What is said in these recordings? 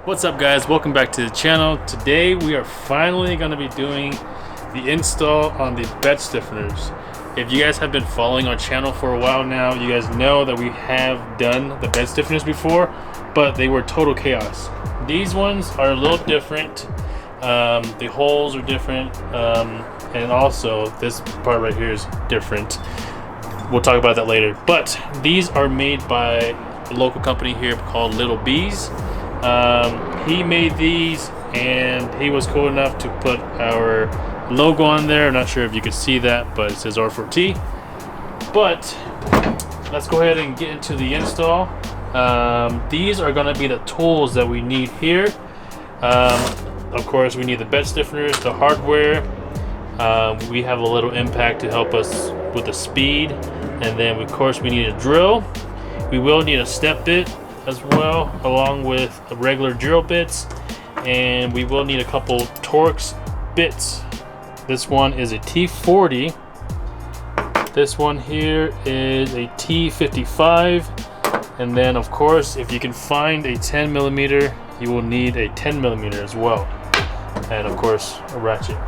What's up guys, welcome back to the channel. Today we are finally going to be doing the install on the bed stiffeners. If you guys have been following our channel for a while now, you guys know that we have done the bed stiffeners before, but they were total chaos. These ones are a little different. The holes are different, and also this part right here is different. We'll talk about that later, but these are made by a local company here called Little Bees. He made these and he was cool enough to put our logo on there. I'm not sure if you could see that, but it says R4T. But let's go ahead and get into the install. These are going to be the tools that we need here. Of course, we need the bed stiffeners, the hardware. We have a little impact to help us with the speed, and then of course we need a drill. We will need a step bit as well, along with regular drill bits, and we will need a couple Torx bits. This one is a T40. This one here is a T55, and then of course if you can find a 10mm, you will need a 10mm as well, and of course a ratchet.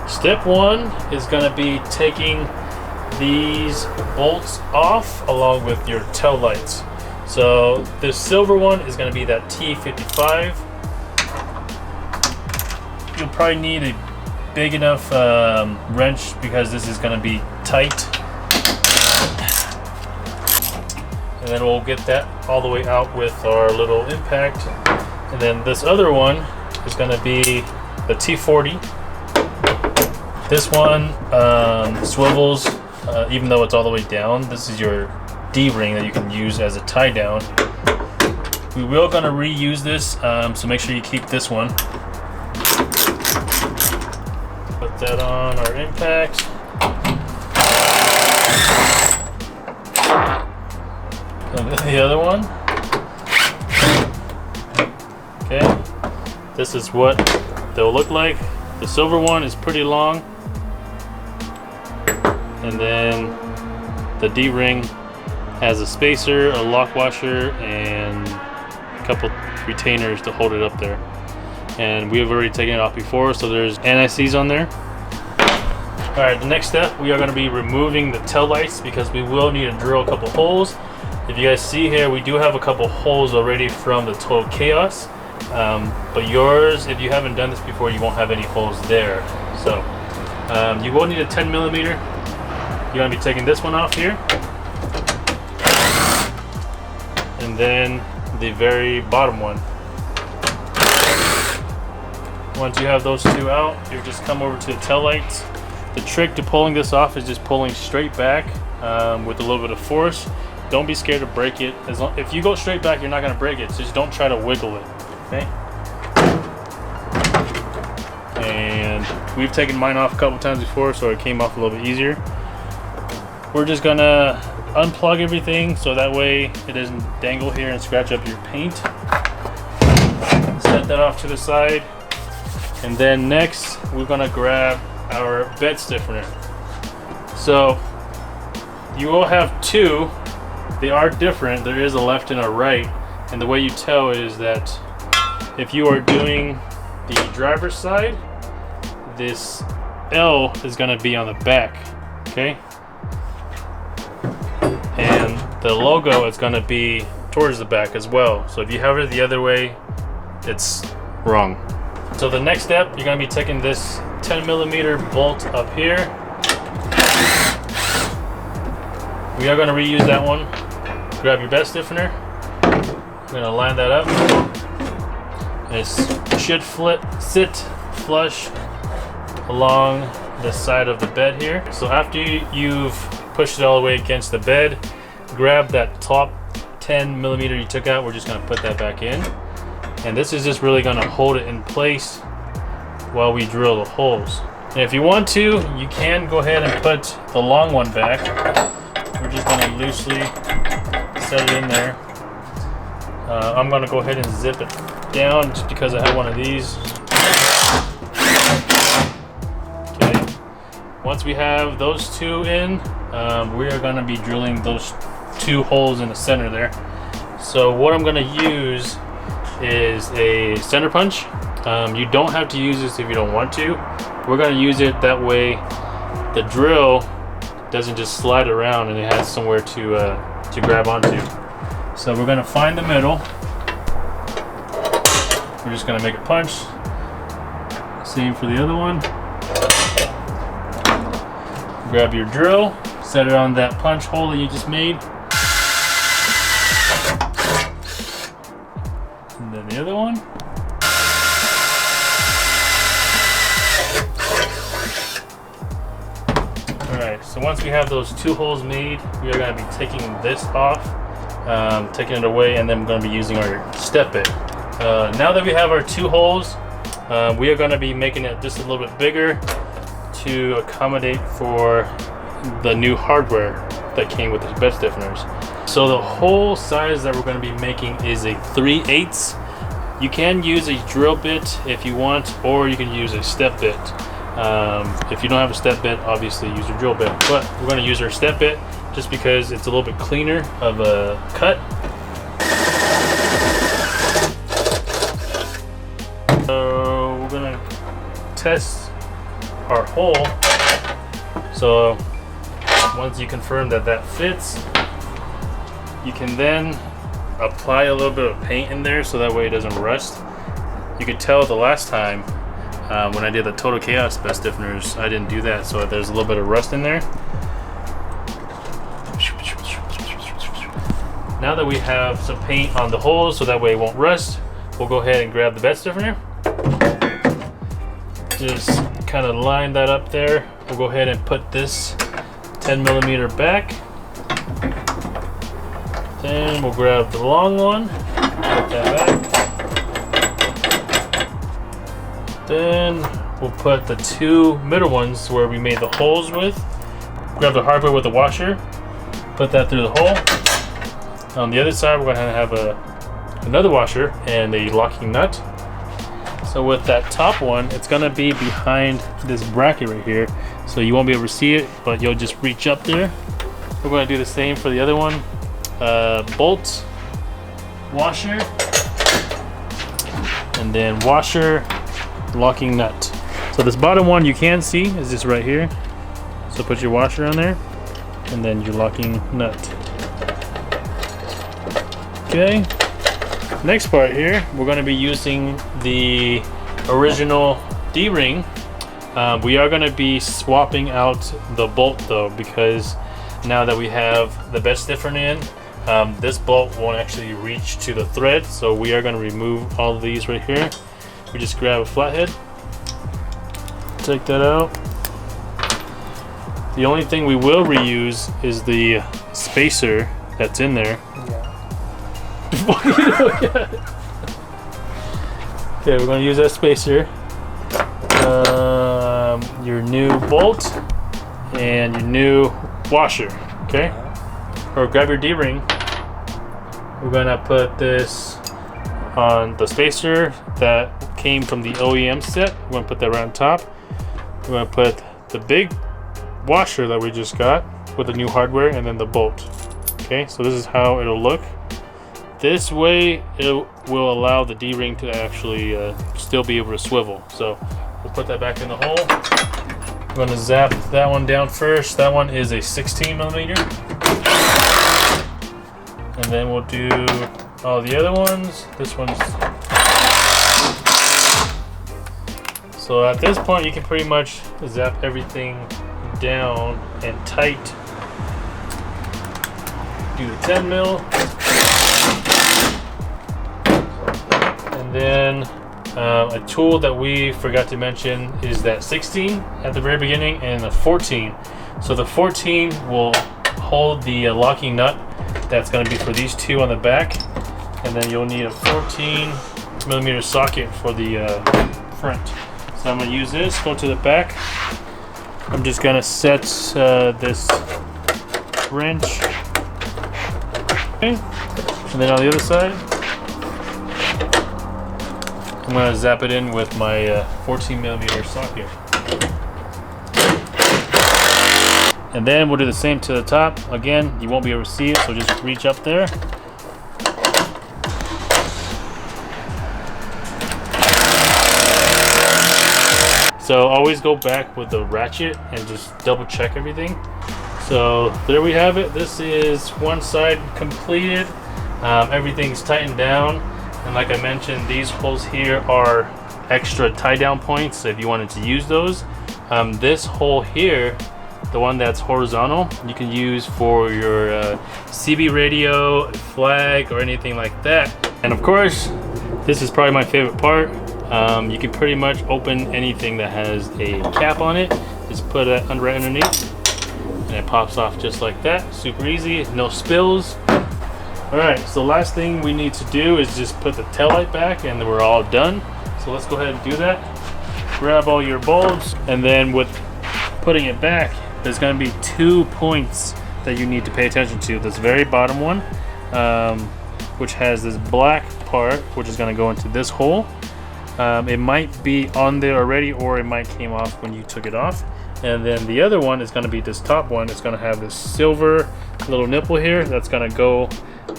Step one is going to be taking these bolts off along with your tail lights. So the silver one is going to be that T55. You'll probably need a big enough wrench because this is going to be tight. And then we'll get that all the way out with our little impact. And then this other one is going to be the T40. This one swivels even though it's all the way down. This is your D-ring that you can use as a tie down. We will gonna reuse this, so make sure you keep this one. Put that on our impact. And then the other one. Okay, this is what they'll look like. The silver one is pretty long, and then the D-ring has a spacer, a lock washer, and a couple retainers to hold it up there. And we have already taken it off before, so there's NICs on there. Alright, the next step, we are going to be removing the tail lights because we will need to drill a couple holes. If you guys see here, we do have a couple holes already from the Total Chaos. But yours, if you haven't done this before, you won't have any holes there. So you will need a 10mm. You're going to be taking this one off here. And then the very bottom one. Once you have those two out, you just come over to the tail lights. The trick to pulling this off is just pulling straight back with a little bit of force. Don't be scared to break it. If you go straight back, you're not going to break it. So just don't try to wiggle it. Okay? And we've taken mine off a couple times before, so it came off a little bit easier. We're just gonna unplug everything so that way it doesn't dangle here and scratch up your paint. Set that off to the side, and then next we're gonna grab our bed stiffener. So you will have two. They are different. There is a left and a right, and the way you tell is that if you are doing the driver's side, this L is going to be on the back, okay? And the logo is going to be towards the back as well. So if you have it the other way, it's wrong. So the next step, you're going to be taking this 10mm bolt up here. We are going to reuse that one. Grab your bed stiffener. I'm going to line that up. And it should sit flush along the side of the bed here. So after you've pushed it all the way against the bed, grab that top 10mm you took out. We're just going to put that back in, and this is just really going to hold it in place while we drill the holes. And if you want to, you can go ahead and put the long one back. We're just going to loosely set it in there. I'm going to go ahead and zip it down just because I have one of these. Once we have those two in, we are going to be drilling those two holes in the center there. So what I'm going to use is a center punch. You don't have to use this if you don't want to. We're going to use it that way the drill doesn't just slide around and it has somewhere to grab onto. So we're going to find the middle. We're just going to make a punch. Same for the other one. Grab your drill, set it on that punch hole that you just made. And then the other one. Alright, so once we have those two holes made, we are going to be taking this off, taking it away, and then we're going to be using our step bit. Now that we have our two holes, we are going to be making it just a little bit bigger to accommodate for the new hardware that came with the bed stiffeners. So the hole size that we're going to be making is a 3/8. You can use a drill bit if you want, or you can use a step bit. If you don't have a step bit, obviously use your drill bit, but we're going to use our step bit just because it's a little bit cleaner of a cut. So we're going to test our hole. So once you confirm that that fits, you can then apply a little bit of paint in there so that way it doesn't rust. You could tell the last time when I did the Total Chaos bed stiffeners, I didn't do that, so there's a little bit of rust in there. Now that we have some paint on the holes so that way it won't rust, we'll go ahead and grab the bed stiffener. Just kind of line that up there. We'll go ahead and put this 10mm back. Then we'll grab the long one, put that back. Then we'll put the two middle ones where we made the holes with. Grab the hardware with the washer, put that through the hole. On the other side, we're going to have another washer and a locking nut. So with that top one, it's going to be behind this bracket right here, so you won't be able to see it, but you'll just reach up there. We're going to do the same for the other one. Bolt, washer, and then washer, locking nut. So this bottom one you can see is just right here. So put your washer on there, and then your locking nut. Okay. Next part here, we're going to be using the original D-ring. We are going to be swapping out the bolt though, because now that we have the bed stiffener in, this bolt won't actually reach to the thread, so we are going to remove all of these right here. We just grab a flathead, take that out. The only thing we will reuse is the spacer that's in there. What are you doing? Okay, we're going to use that spacer, your new bolt, and your new washer. Okay, or grab your D-ring. We're going to put this on the spacer that came from the OEM set. We're going to put that right on top. We're going to put the big washer that we just got with the new hardware, and then the bolt. Okay, so this is how it'll look. This way it will allow the D-ring to actually still be able to swivel. So we'll put that back in the hole. I'm going to zap that one down first. That one is a 16mm. And then we'll do all the other ones. This one's... So at this point you can pretty much zap everything down and tight. Do the 10mm. And then a tool that we forgot to mention is that 16 at the very beginning and the 14. So the 14 will hold the locking nut that's going to be for these two on the back, and then you'll need a 14mm socket for the front. So I'm going to use this, go to the back. I'm just going to set this wrench, okay. And then on the other side I'm going to zap it in with my 14mm socket. And then we'll do the same to the top. Again, you won't be able to see it, so just reach up there. So always go back with the ratchet and just double check everything. So there we have it. This is one side completed. Everything's tightened down, and like I mentioned, these holes here are extra tie down points if you wanted to use those. This hole here, the one that's horizontal, you can use for your CB radio, flag, or anything like that. And of course, this is probably my favorite part. You can pretty much open anything that has a cap on it. Just put it right underneath, and it pops off just like that. Super easy, no spills. All right, so the last thing we need to do is just put the taillight back, and then we're all done. So let's go ahead and do that. Grab all your bulbs, and then with putting it back, there's going to be 2 points that you need to pay attention to. This very bottom one, which has this black part, which is going to go into this hole. It might be on there already, or it might came off when you took it off. And then the other one is going to be this top one. It's going to have this silver little nipple here that's going to go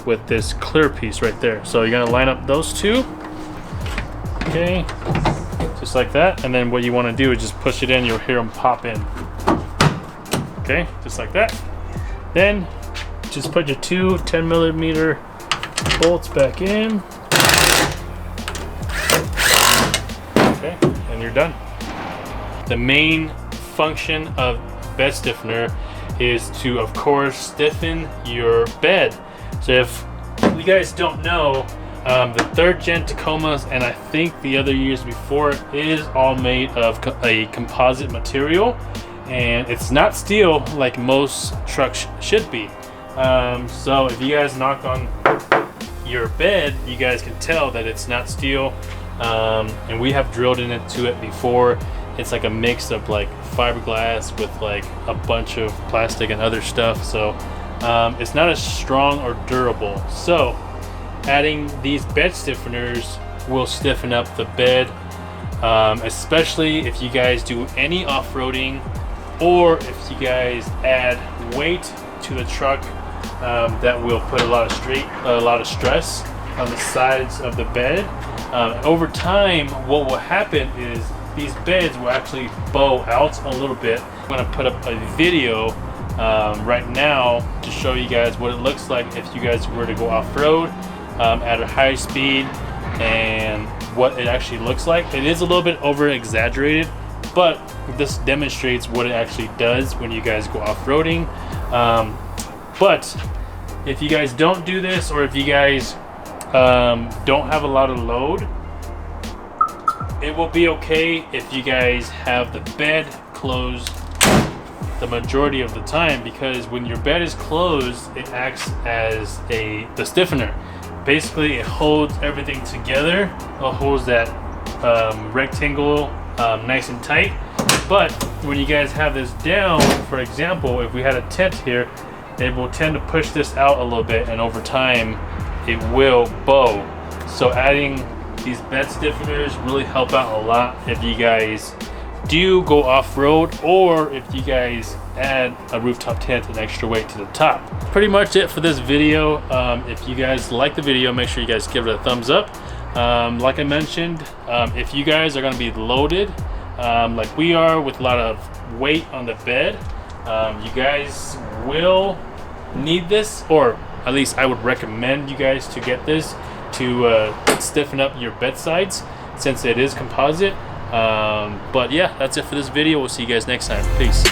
with this clear piece right there. So you're going to line up those two, okay, just like that. And then what you want to do is just push it in. You'll hear them pop in, okay, just like that. Then just put your two 10mm bolts back in. Okay, and you're done. The main function of bed stiffener is to, of course, stiffen your bed. So if you guys don't know, the 3rd gen Tacomas, and I think the other years before, is all made of a composite material, and it's not steel like most trucks should be. So if you guys knock on your bed, you guys can tell that it's not steel. And we have drilled into it before. It's like a mix of like fiberglass with like a bunch of plastic and other stuff. So it's not as strong or durable. So adding these bed stiffeners will stiffen up the bed, especially if you guys do any off-roading, or if you guys add weight to the truck. That will put a lot of stress on the sides of the bed. Over time, what will happen is these beds will actually bow out a little bit. I'm going to put up a video right now to show you guys what it looks like if you guys were to go off-road at a high speed, and what it actually looks like. It is a little bit over-exaggerated, but this demonstrates what it actually does when you guys go off-roading. But if you guys don't do this, or if you guys don't have a lot of load, it will be okay if you guys have the bed closed the majority of the time, because when your bed is closed, it acts as the stiffener. Basically, it holds everything together. It holds that rectangle nice and tight. But when you guys have this down, for example, if we had a tent here, it will tend to push this out a little bit, and over time it will bow. So adding these bed stiffeners really help out a lot if you guys do go off-road, or if you guys add a rooftop tent and extra weight to the top. Pretty much it for this video. If you guys like the video, make sure you guys give it a thumbs up. Like I mentioned, if you guys are going to be loaded like we are with a lot of weight on the bed, you guys will need this, or at least I would recommend you guys to get this to stiffen up your bedsides, since it is composite. But yeah, that's it for this video. We'll see you guys next time. Peace.